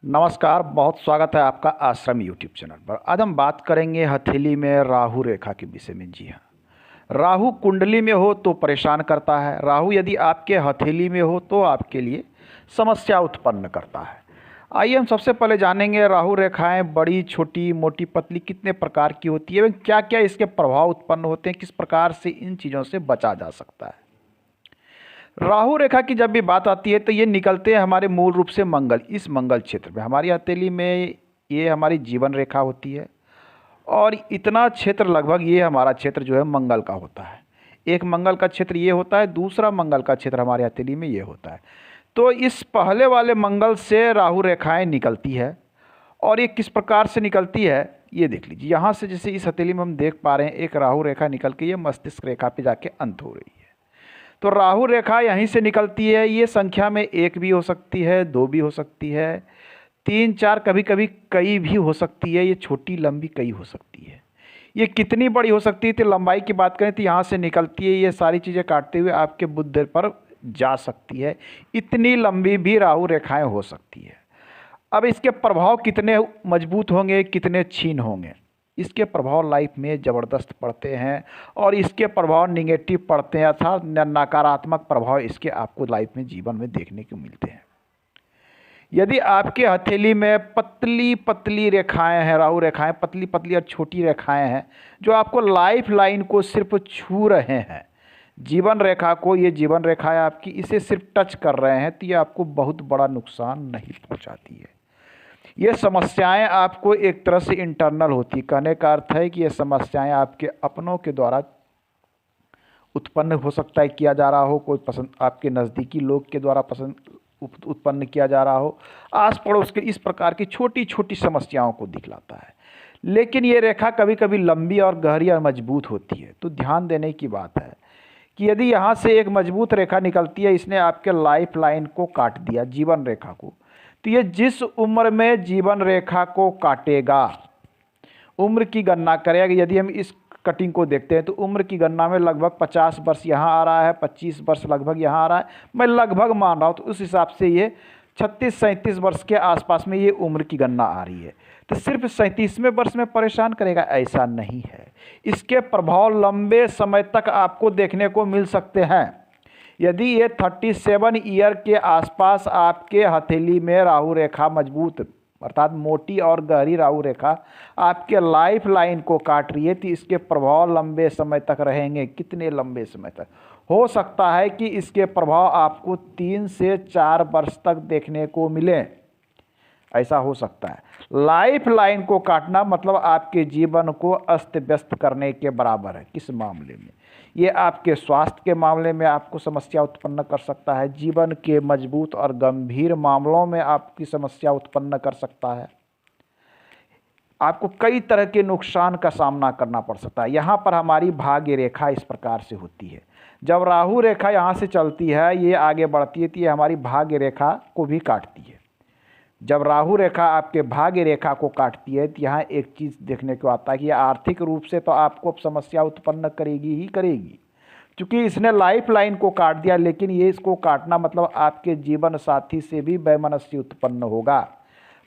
नमस्कार, बहुत स्वागत है आपका आश्रम यूट्यूब चैनल पर। आज हम बात करेंगे हथेली में राहु रेखा के विषय में। जी हाँ, राहु कुंडली में हो तो परेशान करता है। राहु यदि आपके हथेली में हो तो आपके लिए समस्या उत्पन्न करता है। आइए हम सबसे पहले जानेंगे राहु रेखाएं बड़ी, छोटी, मोटी, पतली कितने प्रकार की होती है एवं क्या क्या इसके प्रभाव उत्पन्न होते हैं, किस प्रकार से इन चीज़ों से बचा जा सकता है। राहु रेखा की जब भी बात आती है तो ये निकलते हैं हमारे मूल रूप से इस मंगल क्षेत्र में। हमारी हथेली में ये हमारी जीवन रेखा होती है और इतना क्षेत्र लगभग ये हमारा क्षेत्र जो है मंगल का होता है। एक मंगल का क्षेत्र ये होता है, दूसरा मंगल का क्षेत्र हमारी हथेली में ये होता है। तो इस पहले वाले मंगल से राहु रेखाएं निकलती है और ये किस प्रकार से निकलती है ये देख लीजिए। यहाँ से जैसे इस हथेली में हम देख पा रहे हैं एक राहु रेखा निकल के ये मस्तिष्क रेखा पे जाके अंत हो रही है। तो राहु रेखा यहीं से निकलती है। ये संख्या में एक भी हो सकती है, दो भी हो सकती है, तीन चार, कभी कभी कई भी हो सकती है। ये छोटी लंबी कई हो सकती है। ये कितनी बड़ी हो सकती है तो लंबाई की बात करें तो यहाँ से निकलती है, ये सारी चीज़ें काटते हुए आपके बुद्ध पर जा सकती है। इतनी लंबी भी राहु रेखाएं हो सकती है। अब इसके प्रभाव कितने मजबूत होंगे, कितने क्षीण होंगे, इसके प्रभाव लाइफ में ज़बरदस्त पड़ते हैं और इसके प्रभाव निगेटिव पड़ते हैं, अर्थात नकारात्मक प्रभाव इसके आपको लाइफ में जीवन में देखने को मिलते हैं। यदि आपके हथेली में पतली पतली रेखाएं हैं, राहु रेखाएं पतली पतली और छोटी रेखाएं हैं जो आपको लाइफ लाइन को सिर्फ छू रहे हैं, जीवन रेखा को, ये जीवन रेखाएं आपकी इसे सिर्फ टच कर रहे हैं, तो ये आपको बहुत बड़ा नुकसान नहीं पहुंचाती है। ये समस्याएं आपको एक तरह से इंटरनल होती, कहने का अर्थ है कि ये समस्याएं आपके अपनों के द्वारा उत्पन्न हो सकता है किया जा रहा हो, कोई पसंद आपके नज़दीकी लोग के द्वारा उत्पन्न किया जा रहा हो, आस पड़ोस के, इस प्रकार की छोटी छोटी समस्याओं को दिखलाता है। लेकिन ये रेखा कभी कभी लंबी और गहरी और मजबूत होती है। तो ध्यान देने की बात है कि यदि यहाँ से एक मजबूत रेखा निकलती है, इसने आपके लाइफ लाइन को काट दिया, जीवन रेखा को, तो ये जिस उम्र में जीवन रेखा को काटेगा, उम्र की गणना करेगा। यदि हम इस कटिंग को देखते हैं तो उम्र की गणना में लगभग 50 वर्ष यहाँ आ रहा है, 25 वर्ष लगभग यहाँ आ रहा है, मैं लगभग मान रहा हूँ। तो उस हिसाब से ये 36-37 वर्ष के आसपास में ये उम्र की गणना आ रही है। तो सिर्फ 37वें वर्ष में परेशान करेगा ऐसा नहीं है, इसके प्रभाव लंबे समय तक आपको देखने को मिल सकते हैं। यदि ये 37 ईयर के आसपास आपके हथेली में राहु रेखा मजबूत, अर्थात मोटी और गहरी राहु रेखा आपके लाइफ लाइन को काट रही है, तो इसके प्रभाव लंबे समय तक रहेंगे। कितने लंबे समय तक? हो सकता है कि इसके प्रभाव आपको 3 से 4 वर्ष तक देखने को मिले, ऐसा हो सकता है। लाइफ लाइन को काटना मतलब आपके जीवन को अस्त व्यस्त करने के बराबर है। किस मामले में? ये आपके स्वास्थ्य के मामले में आपको समस्या उत्पन्न कर सकता है, जीवन के मजबूत और गंभीर मामलों में आपकी समस्या उत्पन्न कर सकता है, आपको कई तरह के नुकसान का सामना करना पड़ सकता है। यहाँ पर हमारी भाग्य रेखा इस प्रकार से होती है। जब राहु रेखा यहाँ से चलती है, ये आगे बढ़ती है, तो ये हमारी भाग्य रेखा को भी काटती है। जब राहु रेखा आपके भाग्य रेखा को काटती है तो यहाँ एक चीज़ देखने को आता है कि आर्थिक रूप से तो आपको समस्या उत्पन्न करेगी ही करेगी, क्योंकि इसने लाइफ लाइन को काट दिया। लेकिन ये इसको काटना मतलब आपके जीवन साथी से भी वैमनस्य उत्पन्न होगा।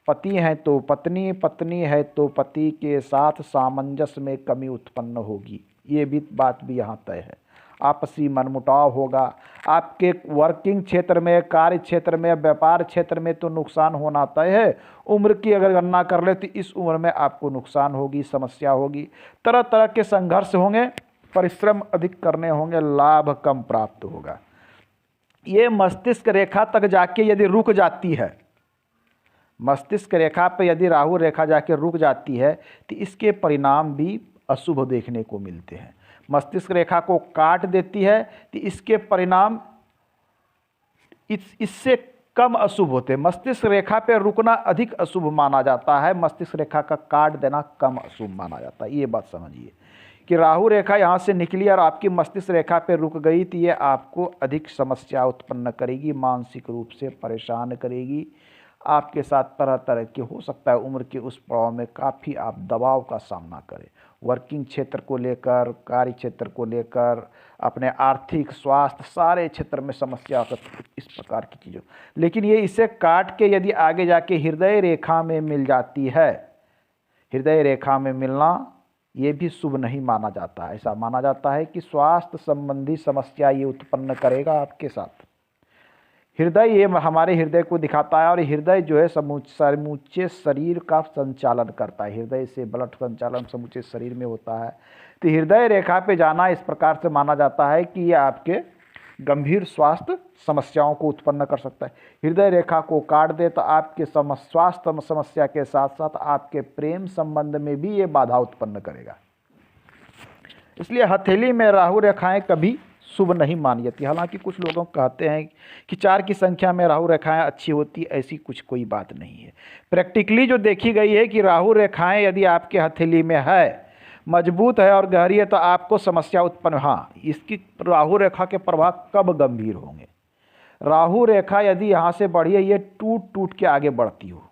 पति है तो पत्नी, पत्नी है तो पति के साथ सामंजस्य में कमी उत्पन्न होगी, ये भी बात भी यहाँ तय है। आपसी मनमुटाव होगा। आपके वर्किंग क्षेत्र में, कार्य क्षेत्र में, व्यापार क्षेत्र में तो नुकसान होना तय है। उम्र की अगर गणना कर ले तो इस उम्र में आपको नुकसान होगी, समस्या होगी, तरह तरह के संघर्ष होंगे, परिश्रम अधिक करने होंगे, लाभ कम प्राप्त होगा। ये मस्तिष्क रेखा तक जाके यदि रुक जाती है, मस्तिष्क रेखा पर यदि राहु रेखा जाके रुक जाती है तो इसके परिणाम भी अशुभ देखने को मिलते हैं। मस्तिष्क रेखा को काट देती है तो इसके परिणाम इससे कम अशुभ होते हैं। मस्तिष्क रेखा पे रुकना अधिक अशुभ माना जाता है, मस्तिष्क रेखा का काट देना कम अशुभ माना जाता है। ये बात समझिए कि राहु रेखा यहाँ से निकली और आपकी मस्तिष्क रेखा पे रुक गई तो ये आपको अधिक समस्या उत्पन्न करेगी, मानसिक रूप से परेशान करेगी। आपके साथ तरह तरह के, हो सकता है उम्र के उस पड़ाव में काफ़ी आप दबाव का सामना करें। वर्किंग क्षेत्र को लेकर, कार्य क्षेत्र को लेकर, अपने आर्थिक, स्वास्थ्य, सारे क्षेत्र में समस्या इस प्रकार की चीज़ों। लेकिन ये इसे काट के यदि आगे जाके हृदय रेखा में मिल जाती है, हृदय रेखा में मिलना ये भी शुभ नहीं माना जाता है। ऐसा माना जाता है कि स्वास्थ्य संबंधी समस्या ये उत्पन्न करेगा आपके साथ। हृदय ये हमारे हृदय को दिखाता है और हृदय जो है समूचे शरीर का संचालन करता है। हृदय से ब्लड संचालन समूचे शरीर में होता है। तो हृदय रेखा पे जाना इस प्रकार से माना जाता है कि ये आपके गंभीर स्वास्थ्य समस्याओं को उत्पन्न कर सकता है। हृदय रेखा को काट दे तो आपके स्वास्थ्य समस्या के साथ साथ आपके प्रेम संबंध में भी ये बाधा उत्पन्न करेगा। इसलिए हथेली में राहु रेखाएं कभी शुभ नहीं मानी जाती। हालांकि कुछ लोगों कहते हैं कि 4 की संख्या में राहु रेखाएं अच्छी होती, ऐसी कुछ कोई बात नहीं है। प्रैक्टिकली जो देखी गई है कि राहु रेखाएं यदि आपके हथेली में है, मजबूत है और गहरी है, तो आपको समस्या उत्पन्न, हाँ, इसकी राहु रेखा के प्रभाव कब गंभीर होंगे। राहु रेखा यदि यहाँ से बढ़ी है, ये टूट टूट के आगे बढ़ती हो,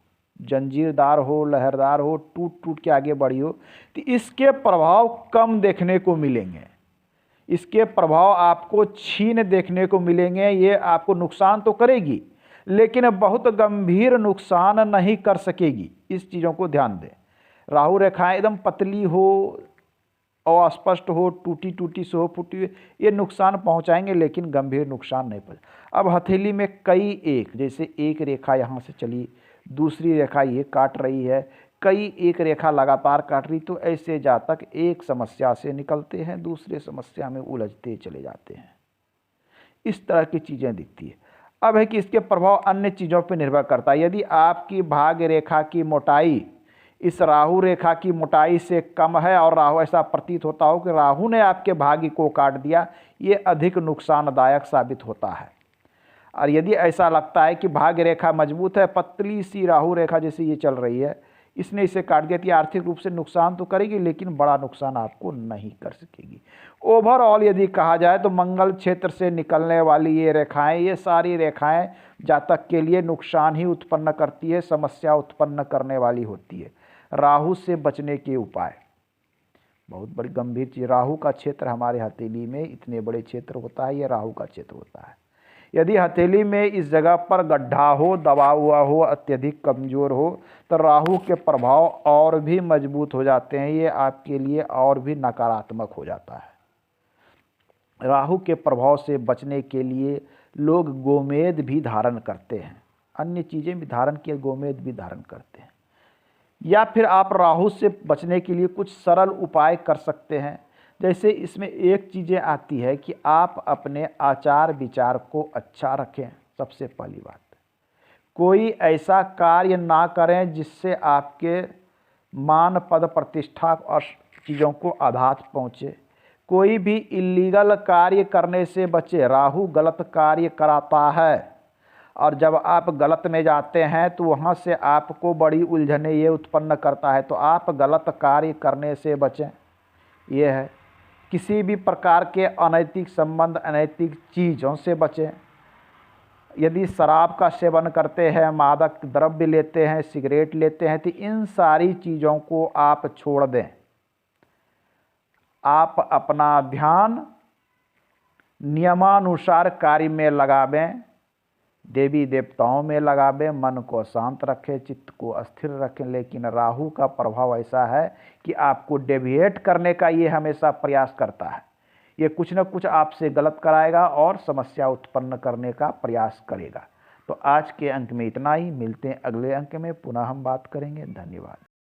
जंजीरदार हो, लहरदार हो, टूट टूट के आगे बढ़ी हो, तो इसके प्रभाव कम देखने को मिलेंगे। इसके प्रभाव आपको छीन देखने को मिलेंगे। ये आपको नुकसान तो करेगी लेकिन बहुत गंभीर नुकसान नहीं कर सकेगी। इस चीज़ों को ध्यान दें। राहु रेखाएं एकदम पतली हो, अस्पष्ट हो, टूटी टूटी से हो, फूटी हुई, ये नुकसान पहुंचाएंगे लेकिन गंभीर नुकसान नहीं पहुंचा। अब हथेली में कई एक, जैसे एक रेखा यहाँ से चली, दूसरी रेखा ये काट रही है, कई एक रेखा लगातार काट रही, तो ऐसे जातक एक समस्या से निकलते हैं, दूसरे समस्या में उलझते चले जाते हैं। इस तरह की चीज़ें दिखती है। अब है कि इसके प्रभाव अन्य चीज़ों पर निर्भर करता है। यदि आपकी भाग्य रेखा की मोटाई इस राहु रेखा की मोटाई से कम है और राहु, ऐसा प्रतीत होता हो कि राहु ने आपके भाग्य को काट दिया, ये अधिक नुकसानदायक साबित होता है। और यदि ऐसा लगता है कि भाग्य रेखा मजबूत है, पतली सी राहु रेखा जैसे ये चल रही है, इसने इसे काट दिया, तो आर्थिक रूप से नुकसान तो करेगी लेकिन बड़ा नुकसान आपको नहीं कर सकेगी। ओवरऑल यदि कहा जाए तो मंगल क्षेत्र से निकलने वाली ये रेखाएं, ये सारी रेखाएं जातक के लिए नुकसान ही उत्पन्न करती है, समस्या उत्पन्न करने वाली होती है। राहु से बचने के उपाय बहुत बड़ी गंभीर चीज़। राहु का क्षेत्र हमारे हथेली में इतने बड़े क्षेत्र होता है, ये राहु का क्षेत्र होता है। यदि हथेली में इस जगह पर गड्ढा हो, दबा हुआ हो, अत्यधिक कमज़ोर हो, तो राहु के प्रभाव और भी मजबूत हो जाते हैं, ये आपके लिए और भी नकारात्मक हो जाता है। राहु के प्रभाव से बचने के लिए लोग गोमेद भी धारण करते हैं, अन्य चीज़ें भी धारण किए, गोमेद भी धारण करते हैं। या फिर आप राहु से बचने के लिए कुछ सरल उपाय कर सकते हैं। जैसे इसमें एक चीज़ें आती है कि आप अपने आचार विचार को अच्छा रखें। सबसे पहली बात, कोई ऐसा कार्य ना करें जिससे आपके मान, पद, प्रतिष्ठा और चीज़ों को आघात पहुँचे। कोई भी इलीगल कार्य करने से बचे। राहु गलत कार्य कराता है और जब आप गलत में जाते हैं तो वहाँ से आपको बड़ी उलझने ये उत्पन्न करता है। तो आप गलत कार्य करने से बचें। ये है, किसी भी प्रकार के अनैतिक संबंध, अनैतिक चीज़ों से बचें। यदि शराब का सेवन करते हैं, मादक द्रव्य लेते हैं, सिगरेट लेते हैं, तो इन सारी चीज़ों को आप छोड़ दें। आप अपना ध्यान नियमानुसार कार्य में लगावें, देवी देवताओं में लगावें, मन को शांत रखें, चित्त को अस्थिर रखें। लेकिन राहु का प्रभाव ऐसा है कि आपको डेविएट करने का ये हमेशा प्रयास करता है। ये कुछ न कुछ आपसे गलत कराएगा और समस्या उत्पन्न करने का प्रयास करेगा। तो आज के अंक में इतना ही। मिलते हैं अगले अंक में, पुनः हम बात करेंगे। धन्यवाद।